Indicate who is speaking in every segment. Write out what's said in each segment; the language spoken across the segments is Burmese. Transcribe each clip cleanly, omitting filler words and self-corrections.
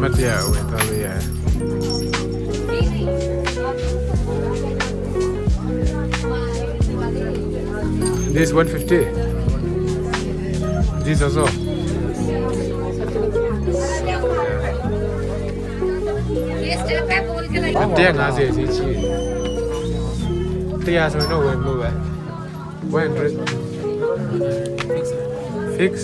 Speaker 1: Matia, with Alia. This 150. This also. Matia nasi sih. Matia soalnya web lu ya. 100. Fix.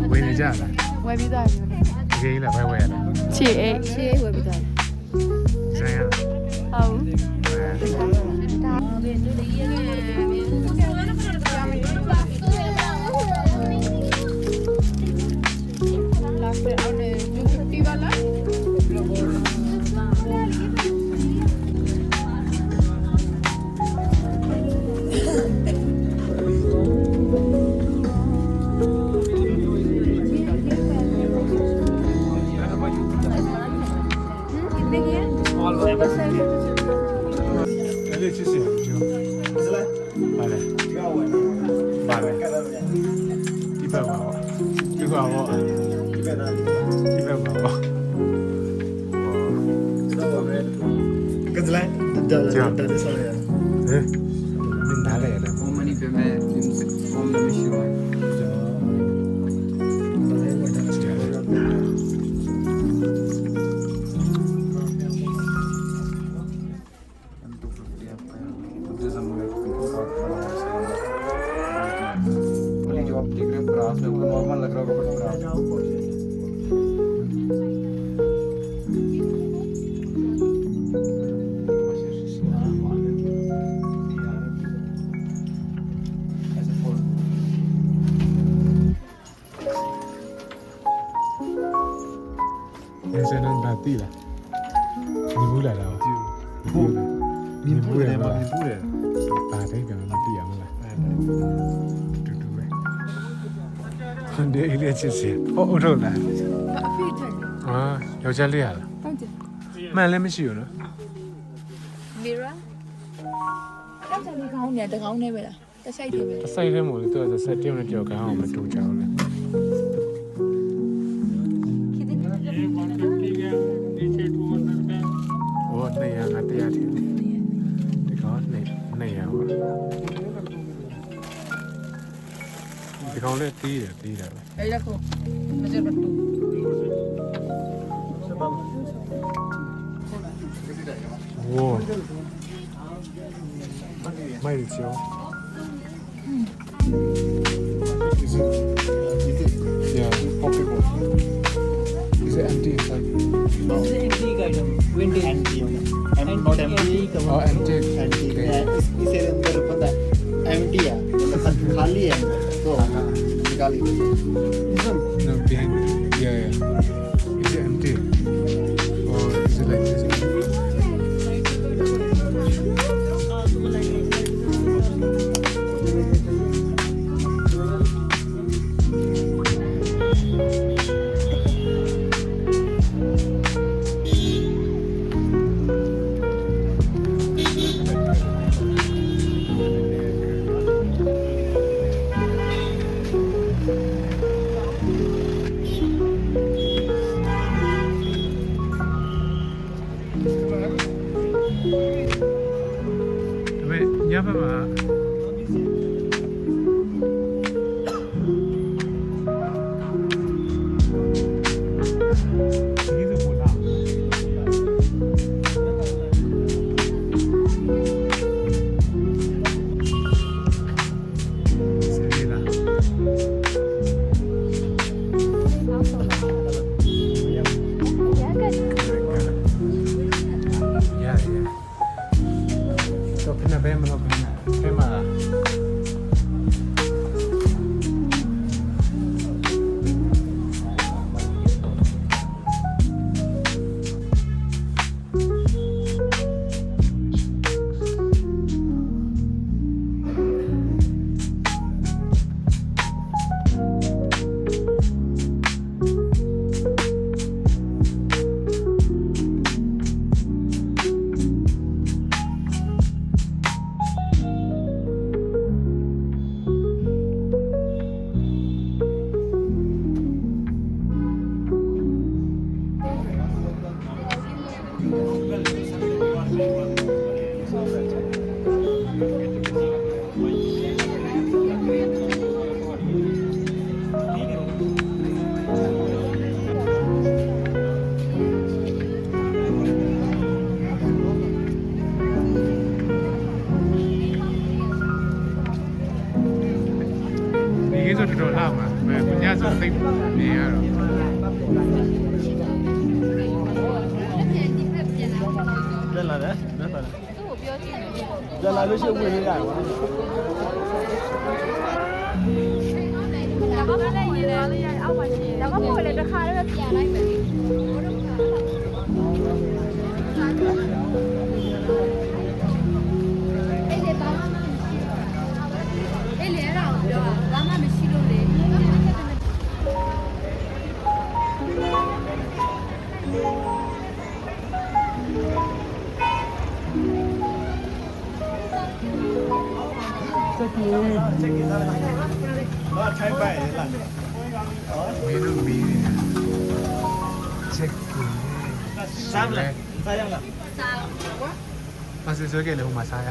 Speaker 1: Where is that?
Speaker 2: Where is that?
Speaker 1: Okay, la where are?
Speaker 2: Che, where is that?
Speaker 1: Saya.
Speaker 2: How?
Speaker 3: Normal लग रहा होगा
Speaker 1: ऐसे ना बाती ला नींबू ला लाओ नींबू है बात है क्या बाती है मला टूटू है दे इले चिसे ओ उठो ला हाँ यों चले यार मैं ले में शियो ना
Speaker 2: Mira တော့ဆက်ပြီးခေါင်းနေတကောင်းနေပဲလားတစ်ဆိုင်တည်းပဲ
Speaker 1: စိုက်ရဲမို့လေသူကဆက်တင်နဲ့ကြောက်ကောင်းအောင်မတူကြဘူးလေโอ้နေရငါတရားထင်တယ်ဒီကောင်နေရပါဒီကောင်လည်းတီးတယ်ပဲ
Speaker 2: အဲ့ဒါကိုမကြပတ်တူ
Speaker 1: โว้ไม่ดิจิโอ Yeah, pocket bottle. Is it empty inside?
Speaker 4: No, it's an antique item. Vintage.
Speaker 3: Antique. Not empty.
Speaker 1: Oh, antique.
Speaker 3: Antique.
Speaker 1: Okay.
Speaker 3: इसके अंदर पता empty है मतलब खाली है तो निकाली
Speaker 1: No, behind. Yeah. Is it empty? Or is it like this? ညဘက်မှာဒီလိုပို့လာစေးလာတော့ခဏပဲမလို့ခဏပဲမှာ ဒီကိစ္စတော်တော်လာမှာဘယ်ညဆိုသိနေရတော့
Speaker 3: ပြန်လာတယ်ပြန်လာတယ်
Speaker 2: သူ့ကိုပြောကြည့်တယ်
Speaker 3: ပြန်လာလို့ရှိရင်ဝင်နေရတယ်ကွာ
Speaker 2: ဒါမှမဟုတ်လည်းရေးတယ်အောက်မှာရှိတယ်ဒါမှမဟုတ်လည်းတစ်ခါလည်းပြန်လိုက်မယ်အဲ့လေအဲ့ဒါကိုပြောတာဘာမှမရှိလို့လေ
Speaker 3: ချက်ကြီးသားလားဘာထိုင်ပိုင်လား
Speaker 1: မင်းတို့မီးချက်ကူ
Speaker 3: စားလားစားရလား
Speaker 1: ပါစစောကလည်းဟိုမှာစားရ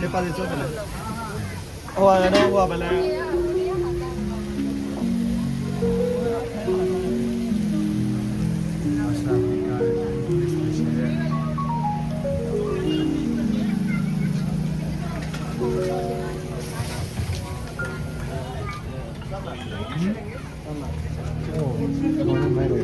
Speaker 3: ဘယ်ပါလဲဆိုတယ်ဟိုကတော့ဟိုပါလဲ
Speaker 1: ပါစားကလည်းဒီစပယ်โอ้โหไม่เลย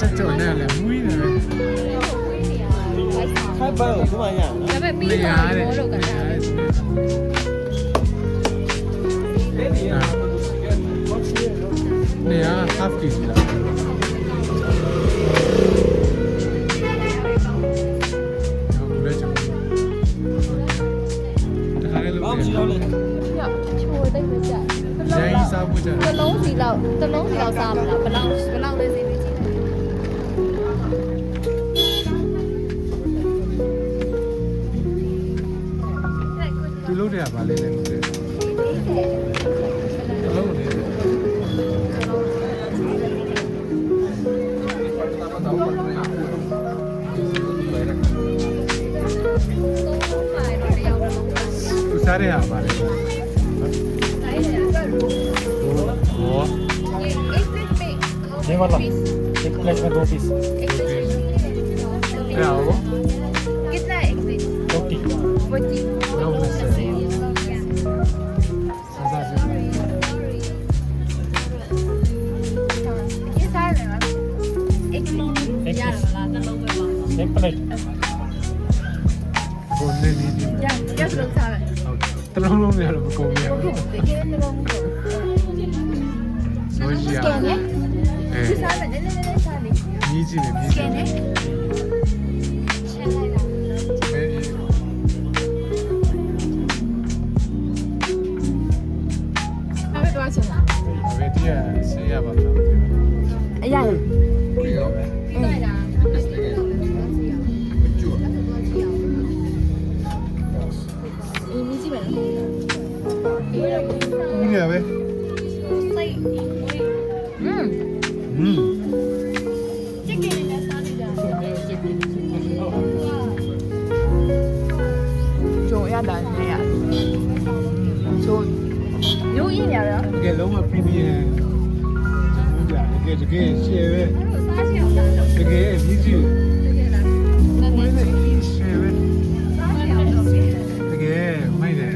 Speaker 1: จะจดแน่เลยมุ้ยเลย
Speaker 3: ထိုင်ပိုင်ကိုသူ့မရနော်
Speaker 2: ဒါပေမဲ့ပြီး
Speaker 1: နေ
Speaker 2: သွား
Speaker 1: ရတယ်
Speaker 2: တော့ကတားတယ်
Speaker 1: နေရ half kg လားဟုတ်လဲကျွန်တော်တခါလေးလို့
Speaker 3: ဘာမှမရှိတော့လေ
Speaker 2: ရောက်ချိုးတိတ်ပဲကြာ
Speaker 1: ရိုင်းစားဖို့ကြတယ်
Speaker 2: တစ်လုံးစီလောက်စားမလားဘလောက်လဲစီပြီးကြည့်
Speaker 1: သူလုပ်တယ်ကဘာလဲလဲမသိဘူးအလုံးလေးသူစားရပါလေဟော
Speaker 3: နေပါလားဒီကလက်မဲ့ဒိုပစ်
Speaker 1: အဲ့ဒါကို
Speaker 2: कितना एक्सिट
Speaker 3: 40
Speaker 2: 40
Speaker 1: တော့မစစားစားစ
Speaker 2: ये सारे ना एक्सिट यार वाला ना लोग में
Speaker 3: 1 plate
Speaker 1: ဘုံနေနေနေ
Speaker 2: यार क्या लोग सारे
Speaker 1: တလုံးလုံးရတော့မကုန်ဘူး
Speaker 2: देखिए ना लोग को
Speaker 1: ဆိုကြီးရ
Speaker 2: स्कैन है
Speaker 1: အဲ
Speaker 2: ये सारे ने सारे
Speaker 1: မြည်ကြည့်တယ်မြည်ကြည့်
Speaker 2: स्कैन
Speaker 1: တယ်
Speaker 2: है चल लाइला
Speaker 1: အဲ
Speaker 2: अब तो अच्छा
Speaker 1: ဘယ်တည်းဆေးရပါမလား
Speaker 2: အရာလေအေးမြည်ကြည့်မယ်နော်
Speaker 1: ဘူးရပဲ
Speaker 2: ကျုံရတာနေရဆိုရိုးရင်းရတာ
Speaker 1: တကယ်လုံးဝ premium ဟုတ်ကြတကယ်ရှယ်ပဲတကယ်မြည်ကြည့်ရှယ်ပဲတကယ်မိုက်တယ်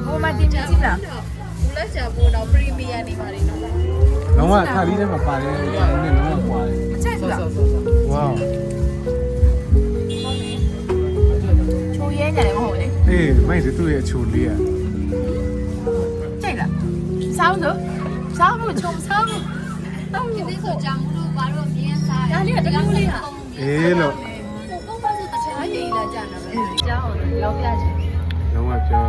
Speaker 2: ဘိုမတင်ကြည့်လား
Speaker 5: ဘူးလက်ချာပို့တော့ premium နေပါလိမ့်နော်
Speaker 1: လုံးဝခါလေးထဲမှာပါတယ်နဲ့လုံးဝပွားတယ်
Speaker 2: အချက်လား
Speaker 1: ဝေါ
Speaker 2: ချိုးရဲညာလည်းမဟုတ်လေ
Speaker 1: အေးမိုက်တယ်သူ့ရဲ့အချိုလေးอ่ะ
Speaker 2: ကြိတ်လားစားလို့စားဖို့ချုံစားဖို့
Speaker 5: ဒီနေ့ဆိုကြောင်လို့ဘာလို့မြင်းစား
Speaker 2: ဒါလေးကတကူလေးဟာ
Speaker 1: အေးလို့
Speaker 5: ပုံမှန်ဆိုတခြားရေးလာကြတာပဲ
Speaker 2: ကြောင်းလောက်ပြချင်
Speaker 1: လုံးဝပြော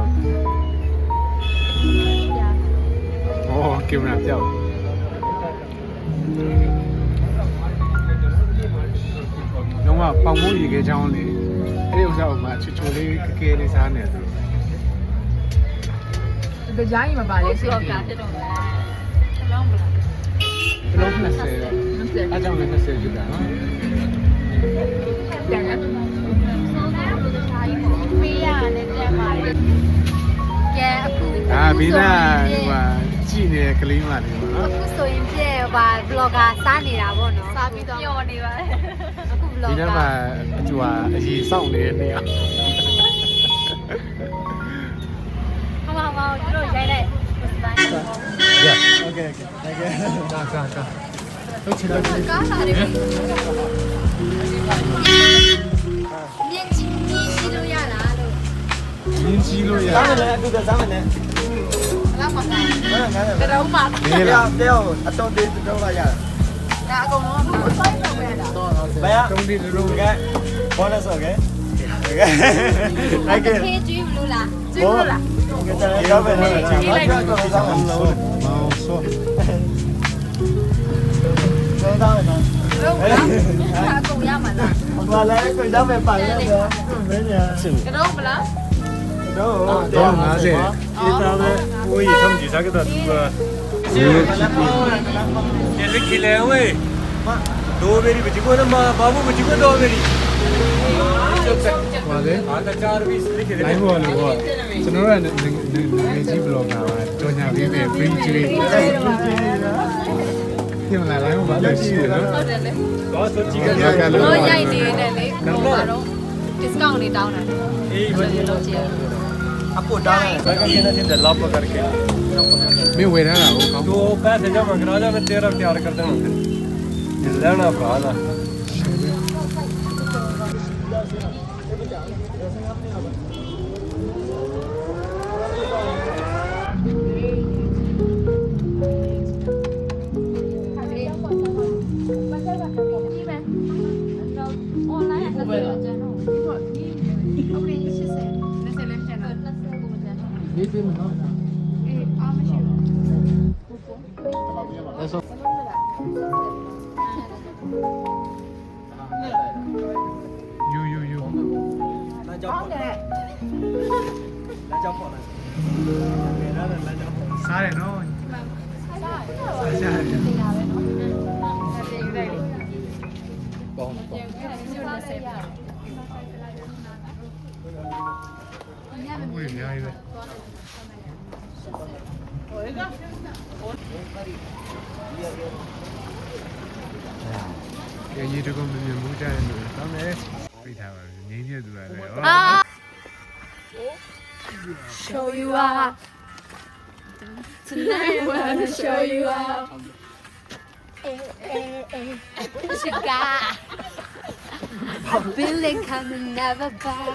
Speaker 1: ဩကင်မရာပြောက်လုံးဝပေါင်မိုးရေခဲချောင်းလေးအဲ့ဒီဥစ္စာဥမာချူချူလေးကကဲလေးစားနေတယ်
Speaker 2: တကြားရင်မပါလေစိတ်ကြီး
Speaker 5: ဖြစ်တော့မယ်
Speaker 1: ဘလုံး20အဲ့ကြောင့်လည်း20ကျတာနော်
Speaker 2: တန်ရ
Speaker 5: ပေးရနဲ့ပြန်ပါလေကဲအခု
Speaker 1: အာဘီနာဟိုဟာကြည့်နေတဲ့ကလေးမလေးပေါ့နော်
Speaker 5: အခုဆိုရင်ပြည့်ပါ vlogger စားနေတာပေါ့နော်စားပြီးတော့ပျော်နေပါတယ်အခု
Speaker 1: ဒီ
Speaker 5: vlogger
Speaker 1: နေ့မှာသူကအရေးစောင့်နေတဲ့နေရာ
Speaker 5: ဟာတို့ရိုက်လိုက်
Speaker 1: ရ
Speaker 3: Okay.
Speaker 1: ကာဟုတ်ချင်တယ်
Speaker 5: ကားလာတယ်မြင်းကြီးလို့ရလားလို့
Speaker 1: ရင်းကြီးလို့ရ
Speaker 3: Sama lah aku dah sama lah.
Speaker 5: လောက်ပါစား
Speaker 3: Mana mana.
Speaker 5: တော့မှ
Speaker 1: နေလား
Speaker 3: Dia atau dia tu lah ya.
Speaker 2: ဒါအကုန်လုံးကစိုက်တော့ပဲလား
Speaker 3: Bayar.
Speaker 1: တုံးတီတူ
Speaker 3: Okay. Bonus okay. Okay.
Speaker 5: ဖေးကြည့်လို့လား
Speaker 2: ကြည့်လို့လား
Speaker 3: Kita dah apa ni? Sama lah.
Speaker 1: မောင်စော
Speaker 3: Kau tahu tak?
Speaker 2: လုံးလားအကုန်ရမှာလား
Speaker 3: Malah kau dah memang ya. Mana?
Speaker 2: ကတော့မလား
Speaker 3: Doh.
Speaker 1: တော့50
Speaker 6: Kita le, oi, thăm chỉ sao cái tật vừa. Nhà lịch kỳ lẹ ơi. Đô về đi, chỉ có nó mà babu chỉ có đô về đi.
Speaker 1: ဟောလေ
Speaker 6: À, ta char vi lịch kỳ
Speaker 1: လို
Speaker 6: lẹ.
Speaker 1: င်းဘောလို့ပေါ့ကျွန်တော်တို့ကငကြီးဘလော့ဂါပါကြော်ညာပေးပေး free ကျွေးပြင်လာလိုင်းဘောလို့ရှိတယ်နော်
Speaker 6: Có số chỉ cái
Speaker 1: ရကလို့
Speaker 5: တော့ရိုက်နေတယ်လေဟိုကတော့ discount လေးတောင်းတာ
Speaker 6: Ê, vậy.
Speaker 5: လို့ကြည့်
Speaker 3: Aku dah.
Speaker 6: Saya kan kena sini dah lap करके.
Speaker 1: မင်းဝယ်ထားတာကိုကောင်း
Speaker 6: तो पैसे जमा करा जा मैं तेरा तैयार कर दूंगा फिर. ये लेना भाला.
Speaker 3: 你对吗？
Speaker 1: ယူယူယူ
Speaker 3: 来交跑，来交跑了。
Speaker 1: စားတယ်နော်စားကြတယ်ဘယ်နေရလဲရေတကုံမြင်မှုကြတယ်လို့တောင်းတယ်ပြထားပါငင်းပြသူရတယ်ဟော
Speaker 5: show you up tonight I wanna show you up sugar I feel like I'm never back